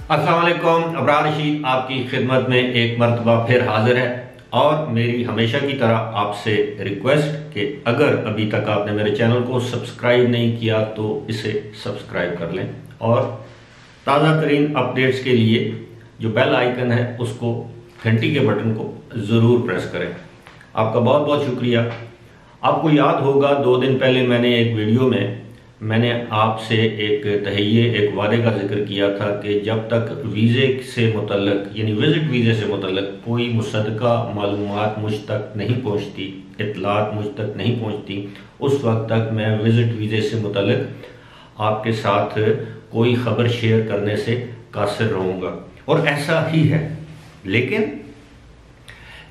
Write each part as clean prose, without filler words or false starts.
अस्सलाम वालेकुम। अबरार रशीद आपकी खिदमत में एक मरतबा फिर हाजिर है और मेरी हमेशा की तरह आपसे रिक्वेस्ट कि अगर अभी तक आपने मेरे चैनल को सब्सक्राइब नहीं किया तो इसे सब्सक्राइब कर लें और ताज़ा तरीन अपडेट्स के लिए जो बेल आइकन है उसको घंटी के बटन को ज़रूर प्रेस करें। आपका बहुत बहुत शुक्रिया। आपको याद होगा 2 दिन पहले मैंने एक वीडियो में मैंने आपसे एक वादे का जिक्र किया था कि जब तक वीज़े से मुतल्लक यानी विज़िट वीज़े से मुतल्लक कोई मुसद्दका मालूमात मुझ तक नहीं पहुंचती, इत्तलात मुझ तक नहीं पहुंचती, उस वक्त तक मैं विज़िट वीज़े से मुतल्लक आपके साथ कोई ख़बर शेयर करने से कासिर रहूँगा और ऐसा ही है। लेकिन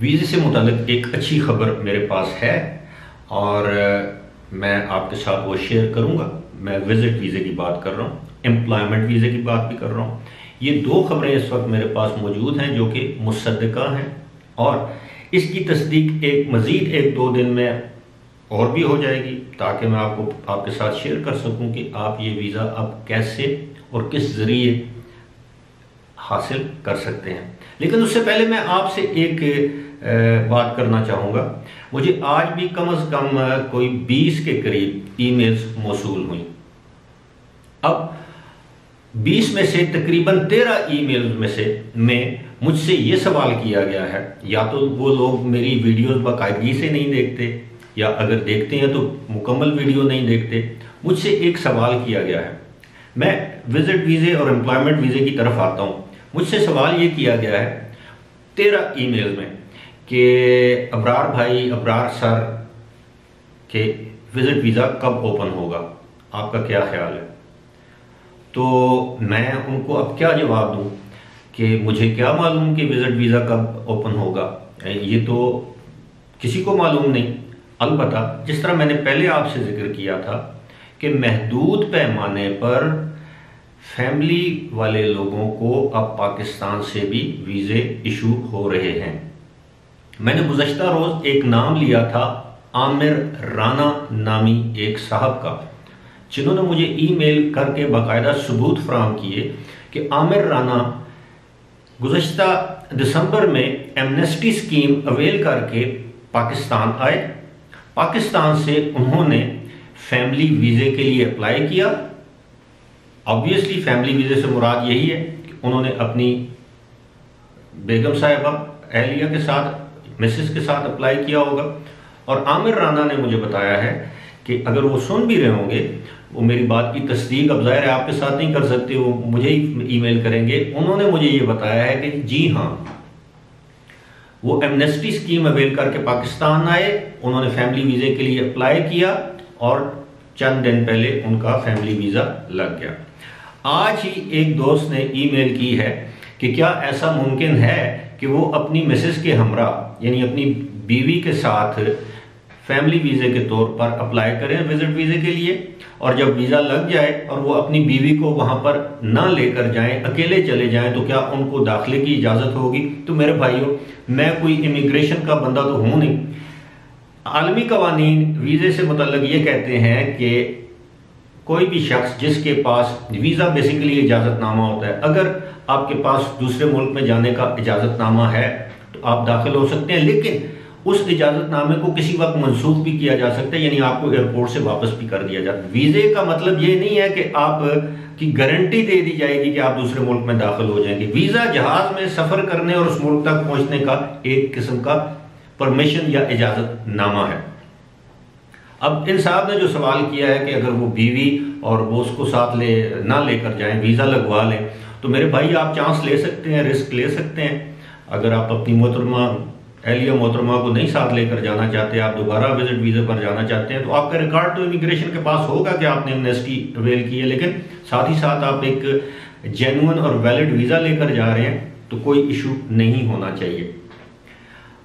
वीज़े से मुतल्लक एक अच्छी खबर मेरे पास है और मैं आपके साथ वो शेयर करूंगा। मैं विजिट वीज़े की बात कर रहा हूँ, एम्प्लॉयमेंट वीज़े की बात भी कर रहा हूँ। ये 2 खबरें इस वक्त मेरे पास मौजूद हैं जो कि मुसद्दका हैं और इसकी तस्दीक मज़ीद 1-2 दिन में और भी हो जाएगी ताकि मैं आपके साथ शेयर कर सकूं कि आप ये वीज़ा अब कैसे और किस ज़रिए हासिल कर सकते हैं। लेकिन उससे पहले मैं आपसे एक बात करना चाहूँगा। मुझे आज भी कम से कम कोई 20 के करीब ईमेल्स मौसूल हुई। अब 20 में से तकरीबन 13 ईमेल्स में मुझसे ये सवाल किया गया है, या तो वो लोग मेरी वीडियोस बाकायदगी से नहीं देखते या अगर देखते हैं तो मुकम्मल वीडियो नहीं देखते। मुझसे एक सवाल किया गया है, मैं विजिट वीज़े और एम्प्लॉयमेंट वीज़े की तरफ आता हूँ। मुझसे सवाल ये किया गया है 13 ईमेल में कि अबरार भाई, अबरार सर के विजिट वीज़ा कब ओपन होगा, आपका क्या ख्याल है। तो मैं उनको अब क्या जवाब दूं कि मुझे क्या मालूम कि विजिट वीज़ा कब ओपन होगा, ये तो किसी को मालूम नहीं। अलबत्ता जिस तरह मैंने पहले आपसे जिक्र किया था कि महदूद पैमाने पर फैमिली वाले लोगों को अब पाकिस्तान से भी वीज़े इशू हो रहे हैं। मैंने गुज़श्ता रोज़ एक नाम लिया था, आमिर राना नामी एक साहब का, जिन्होंने मुझे ईमेल करके बाकायदा सबूत फराहम किए कि आमिर राना गुज़श्ता दिसंबर में एमनेस्टी स्कीम अवेल करके पाकिस्तान आए। पाकिस्तान से उन्होंने फैमिली वीज़े के लिए अप्लाई किया। ऑब्वियसली फैमिली वीज़े से मुराद यही है कि उन्होंने अपनी बेगम साहिबा एहलिया के साथ, मिसेस के साथ अप्लाई किया होगा। और आमिर राना ने मुझे बताया है कि अगर वो सुन भी रहे होंगे, वो मेरी बात की तस्दीक अब ज़ाहिर है आपके साथ नहीं कर सकते, वो मुझे ही ईमेल करेंगे। उन्होंने मुझे ये बताया है कि जी हाँ, वो एमनेस्टी स्कीम अवेल करके पाकिस्तान आए, उन्होंने फैमिली वीज़े के लिए अप्लाई किया और चंद दिन पहले उनका फैमिली वीज़ा लग गया। आज ही एक दोस्त ने ईमेल की है कि क्या ऐसा मुमकिन है कि वो अपनी मिसेस के हमरा यानी अपनी बीवी के साथ फैमिली वीज़े के तौर पर अप्लाई करें विजिट वीज़े के लिए, और जब वीज़ा लग जाए और वो अपनी बीवी को वहाँ पर ना लेकर जाएं, अकेले चले जाएं, तो क्या उनको दाखिले की इजाज़त होगी। तो मेरे भाइयों, मैं कोई इमिग्रेशन का बंदा तो हूँ नहीं। आलमी कवानीन वीज़े से मुतल्लिक ये कहते हैं कि कोई भी शख्स जिसके पास वीज़ा बेसिकली इजाज़तनामा होता है, अगर आपके पास दूसरे मुल्क में जाने का इजाज़तनामा है तो आप दाखिल हो सकते हैं, लेकिन उस इजाज़तनामे को किसी वक्त मनसूख भी किया जा सकता है, यानी आपको एयरपोर्ट से वापस भी कर दिया जाता है। वीज़े का मतलब ये नहीं है कि आप की गारंटी दे दी जाएगी कि आप दूसरे मुल्क में दाखिल हो जाएंगे। वीज़ा जहाज़ में सफ़र करने और उस मुल्क तक पहुँचने का एक किस्म का परमिशन या इजाज़तनामा है। अब इन साहब ने जो सवाल किया है कि अगर वो बीवी और वो उसको साथ ना लेकर जाएं, वीज़ा लगवा लें, तो मेरे भाई आप चांस ले सकते हैं, रिस्क ले सकते हैं। अगर आप अपनी मोहतरमा एहलिया मोहतरमा को नहीं साथ लेकर जाना चाहते, आप दोबारा विजिट वीज़े पर जाना चाहते हैं, तो आपका रिकॉर्ड तो इमिग्रेशन के पास होगा कि आपने एमनेस्टी अवेल की है, लेकिन साथ ही साथ आप एक जेन्युइन और वैलिड वीज़ा लेकर जा रहे हैं, तो कोई इशू नहीं होना चाहिए।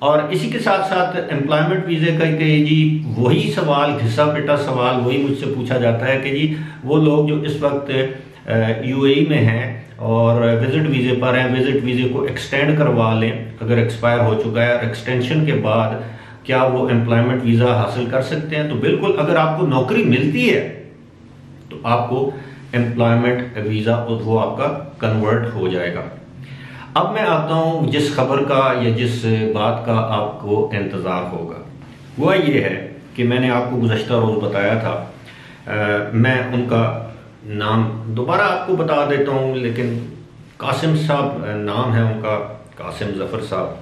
और इसी के साथ साथ एम्प्लॉयमेंट वीज़े का जी वही सवाल, घिसा पिटा सवाल वही मुझसे पूछा जाता है कि जी वो लोग जो इस वक्त यूएई में हैं और विजिट वीज़े पर हैं, विजिट वीज़े को एक्सटेंड करवा लें अगर एक्सपायर हो चुका है, और एक्सटेंशन के बाद क्या वो एम्प्लॉयमेंट वीज़ा हासिल कर सकते हैं। तो बिल्कुल, अगर आपको नौकरी मिलती है तो आपको एम्प्लॉयमेंट वीज़ा वो आपका कन्वर्ट हो जाएगा। अब मैं आता हूँ जिस खबर का या जिस बात का आपको इंतज़ार होगा, वह ये है कि मैंने आपको गुज़श्ता रोज़ बताया था, मैं उनका नाम दोबारा आपको बता देता हूँ, लेकिन कासिम साहब नाम है उनका, कासिम ज़फ़र साहब।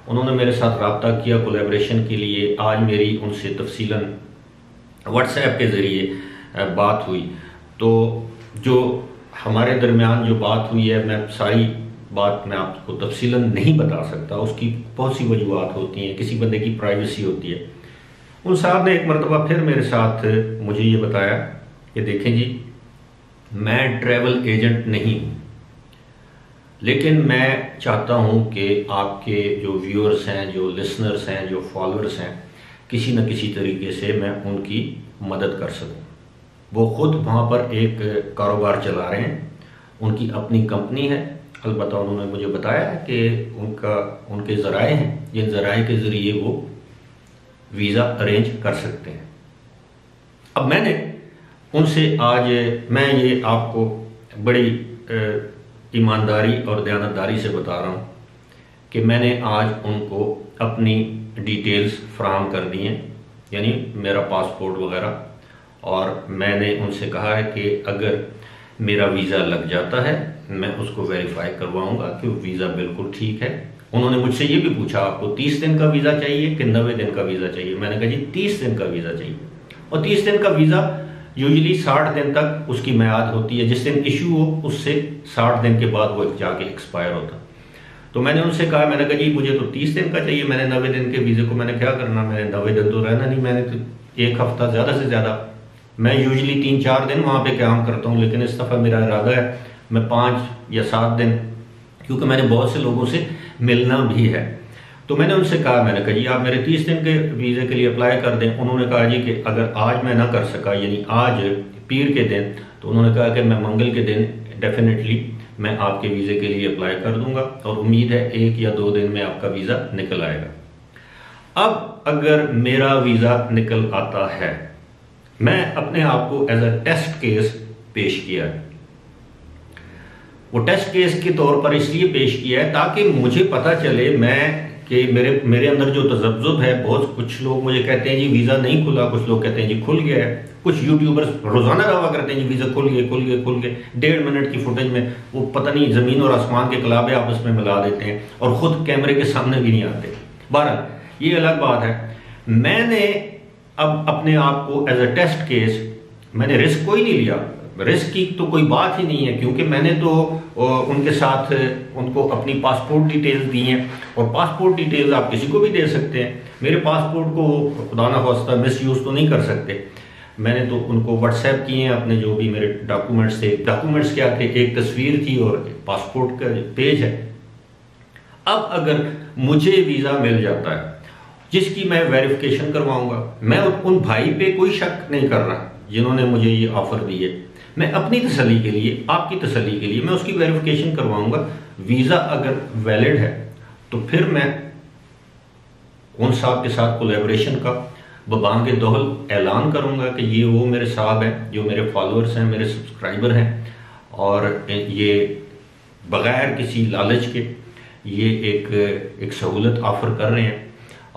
उन्होंने मेरे साथ रब्ता किया कोलैबोरेशन के लिए। आज मेरी उनसे तफसीलन व्हाट्सएप के ज़रिए बात हुई। तो जो हमारे दरमियान जो बात हुई है, मैं सारी बात मैं आपको तफसीलन नहीं बता सकता, उसकी बहुत सी वजूहत होती हैं, किसी बंदे की प्राइवेसी होती है। उन साहब ने एक मरतबा फिर मेरे साथ मुझे ये बताया कि देखें जी, मैं ट्रैवल एजेंट नहीं हूँ, लेकिन मैं चाहता हूँ कि आपके जो व्यूअर्स हैं, जो लिसनर्स हैं, जो फॉलोअर्स हैं, किसी न किसी तरीके से मैं उनकी मदद कर सकूँ। वो ख़ुद वहाँ पर एक कारोबार चला रहे हैं, उनकी अपनी कंपनी है। अलबत्ता उन्होंने मुझे बताया कि उनके ज़राए हैं, जिन ज़राए के ज़रिए वो वीज़ा अरेंज कर सकते हैं। अब मैंने उनसे आज मैं ये आपको बड़ी ईमानदारी और दयानतदारी से बता रहा हूँ कि मैंने आज उनको अपनी डिटेल्स फराहम कर दी हैं, यानी मेरा पासपोर्ट वगैरह, और मैंने उनसे कहा है कि अगर मेरा वीज़ा लग जाता है मैं उसको वेरीफाई करवाऊंगा कि वीज़ा बिल्कुल ठीक है। उन्होंने मुझसे ये भी पूछा, आपको 30 दिन का वीज़ा चाहिए कि 90 दिन का वीज़ा चाहिए? मैंने कहा जी 30 दिन का वीज़ा चाहिए। और 30 दिन का वीज़ा यूजुअली 60 दिन तक उसकी मियाद होती है, जिस दिन इशू हो उससे 60 दिन के बाद वो जाके एक्सपायर होता। तो मैंने उनसे कहा, मैंने कहा जी मुझे तो 30 दिन का चाहिए, मैंने 90 दिन के वीज़े को मैंने क्या करना, मैंने 90 दिन तो रहना नहीं, मैंने तो एक हफ्ता, ज़्यादा से ज़्यादा मैं यूजुअली 3-4 दिन वहाँ पे काम करता हूँ, लेकिन इस दफ़ा मेरा इरादा है मैं 5 या 7 दिन, क्योंकि मैंने बहुत से लोगों से मिलना भी है। तो मैंने उनसे कहा, मैंने कहा जी आप मेरे 30 दिन के वीज़े के लिए अप्लाई कर दें। उन्होंने कहा जी कि अगर आज मैं ना कर सका, यानी आज पीर के दिन, तो उन्होंने कहा कि मैं मंगल के दिन डेफिनेटली मैं आपके वीज़े के लिए अप्लाई कर दूंगा, और उम्मीद है 1 या 2 दिन में आपका वीज़ा निकल आएगा। अब अगर मेरा वीज़ा निकल आता है, मैं अपने आप को एज अ टेस्ट केस पेश किया है। वो टेस्ट केस के तौर पर इसलिए पेश किया है ताकि मुझे पता चले कि मेरे अंदर जो तजब्जुब है। बहुत कुछ लोग मुझे कहते हैं जी वीज़ा नहीं खुला, कुछ लोग कहते हैं जी खुल गया है, कुछ यूट्यूबर्स रोज़ाना दावा करते हैं जी वीज़ा खुल गए 1.5 मिनट की फुटेज में वो पता नहीं ज़मीन और आसमान के कलाबे आपस में मिला देते हैं और ख़ुद कैमरे के सामने भी नहीं आते। बहरहाल ये अलग बात है। मैंने अब अपने आप को एज अ टेस्ट केस, मैंने रिस्क कोई नहीं लिया, रिस्क की तो कोई बात ही नहीं है, क्योंकि मैंने तो उनके साथ उनको अपनी पासपोर्ट डिटेल्स दी हैं, और पासपोर्ट डिटेल्स आप किसी को भी दे सकते हैं। मेरे पासपोर्ट को खुदा ना खास्ता मिस यूज़ तो नहीं कर सकते। मैंने तो उनको व्हाट्सएप किए हैं अपने जो भी मेरे डॉक्यूमेंट्स थे। डॉक्यूमेंट्स क्या थे, एक तस्वीर थी और पासपोर्ट का पेज है। अब अगर मुझे वीज़ा मिल जाता है जिसकी मैं वेरिफिकेशन करवाऊंगा, मैं उन भाई पे कोई शक नहीं कर रहा जिन्होंने मुझे ये ऑफर दी है, मैं अपनी तसल्ली के लिए, आपकी तसल्ली के लिए मैं उसकी वेरिफिकेशन करवाऊंगा। वीज़ा अगर वैलिड है तो फिर मैं उन साहब के साथ कोलैबोरेशन का बबांग दोहल ऐलान करूंगा कि ये वो मेरे साहब हैं जो मेरे फॉलोअर्स हैं, मेरे सब्सक्राइबर हैं, और ये बग़ैर किसी लालच के ये एक सहूलत ऑफ़र कर रहे हैं।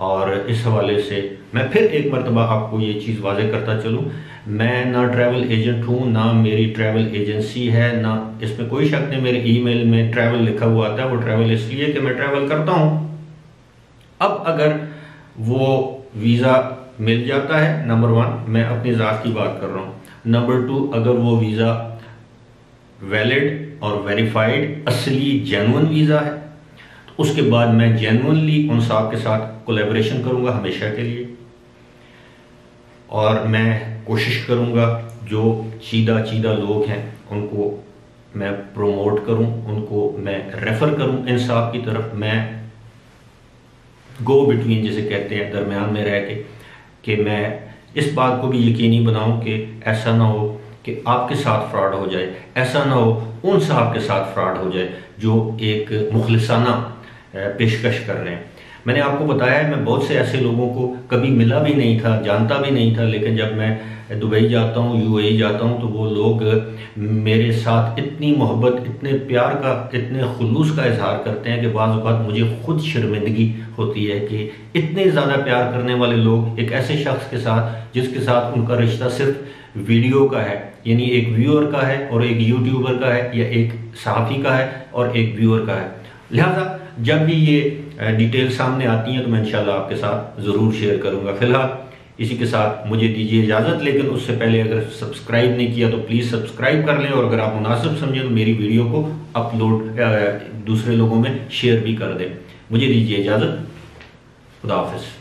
और इस हवाले से मैं फिर एक मरतबा आपको ये चीज़ वाज़ेह करता चलूँ, मैं ना ट्रैवल एजेंट हूँ, ना मेरी ट्रैवल एजेंसी है, ना इसमें कोई शक नहीं। मेरे ईमेल में ट्रैवल लिखा हुआ आता है, वो ट्रैवल इसलिए कि मैं ट्रैवल करता हूँ। अब अगर वो वीज़ा मिल जाता है, नंबर 1 मैं अपनी ज़ात की बात कर रहा हूँ, नंबर 2 अगर वो वीज़ा वैलिड और वेरीफाइड असली जेन्युइन वीज़ा है, तो उसके बाद मैं जेन्युइनली उन साहब के साथ कोलैबोरेशन करूँगा हमेशा के लिए, और मैं कोशिश करूँगा जो चीदा लोग हैं उनको मैं प्रोमोट करूँ, उनको मैं रेफ़र करूँ इन साहब की तरफ। मैं गो बिटवीन जिसे कहते हैं, दरमियान में रह के कि मैं इस बात को भी यकीनी बनाऊं कि ऐसा ना हो कि आपके साथ फ्रॉड हो जाए, ऐसा ना हो उन साहब के साथ फ्रॉड हो जाए जो एक मुखलिसाना पेशकश कर रहे हैं। मैंने आपको बताया है, मैं बहुत से ऐसे लोगों को कभी मिला भी नहीं था, जानता भी नहीं था, लेकिन जब मैं दुबई जाता हूँ, यूएई जाता हूँ, तो वो लोग मेरे साथ इतनी मोहब्बत, इतने प्यार का, इतने खुलूस का इजहार करते हैं कि बाज़ औक़ात मुझे खुद शर्मिंदगी होती है कि इतने ज़्यादा प्यार करने वाले लोग एक ऐसे शख्स के साथ जिसके साथ उनका रिश्ता सिर्फ वीडियो का है, यानी एक व्यूअर का है और एक यूट्यूबर का है, या एक सहाफ़ी का है और एक व्यूअर का है। लिहाजा जब भी ये डिटेल सामने आती हैं तो मैं इंशाल्लाह आपके साथ ज़रूर शेयर करूँगा। फ़िलहाल इसी के साथ मुझे दीजिए इजाज़त, लेकिन उससे पहले अगर सब्सक्राइब नहीं किया तो प्लीज़ सब्सक्राइब कर लें, और अगर आप मुनासिब समझें तो मेरी वीडियो को अपलोड दूसरे लोगों में शेयर भी कर दें। मुझे दीजिए इजाज़त। खुदा हाफ़िज़।